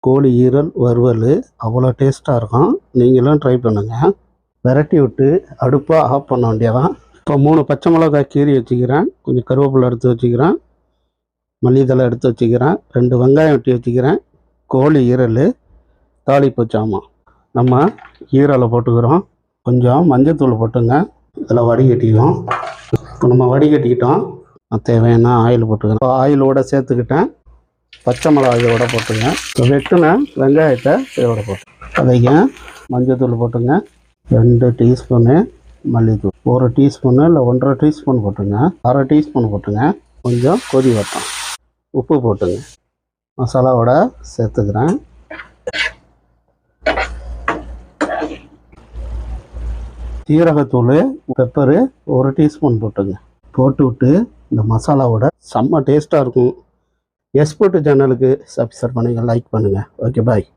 கோழி ஈரல் வறுவல் அவ்வளோ டேஸ்ட்டாக இருக்கும். நீங்களும் ட்ரை பண்ணுங்கள். விரட்டி விட்டு அடுப்பை ஆஃப் பண்ண வேண்டியதான். இப்போ 3 பச்சை மிளகாய் கீரி வச்சுக்கிறேன், கொஞ்சம் கருவேப்பிலை எடுத்து வச்சுக்கிறேன், மல்லித்தலை எடுத்து வச்சுக்கிறேன், 2 வெங்காயம் வெட்டி வச்சுக்கிறேன், கோழி ஈரல், தாளிப்பு சாமான். நம்ம ஈரலை போட்டுக்கிறோம், கொஞ்சம் மஞ்சத்தூள் போட்டுங்க. இதில் வடிகட்டிக்கும். இப்போ நம்ம வடிகட்டிக்கிட்டோம். தேவையான ஆயில் போட்டுக்கிறேன். இப்போ ஆயிலோடு சேர்த்துக்கிட்டேன். பச்சை மிளகாயோட போட்டுங்க. இப்போ வெட்டின வெங்காயத்தை இதோட போட்டு அதைங்க. மஞ்சத்தூள் போட்டுங்க, 2 டீஸ்பூனு மல்லித்தூள், 1 டீஸ்பூனு இல்லை 1.5 டீஸ்பூன் போட்டுங்க, 1/2 டீஸ்பூன் போட்டுங்க. கொஞ்சம் கொதி வரட்டும். உப்பு போட்டுங்க. மசாலாவோட சேர்த்துக்கிறேன். சீரகத்தூள், பெப்பரு 1 டீஸ்பூன் போட்டுங்க. போட்டு விட்டு இந்த மசாலாவோட செம்ம டேஸ்ட்டாக இருக்கும். எஸ்போர்ட் சேனலுக்கு சப்ஸ்கிரைப் பண்ணுங்கள், லைக் பண்ணுங்கள். ஓகே, பாய்.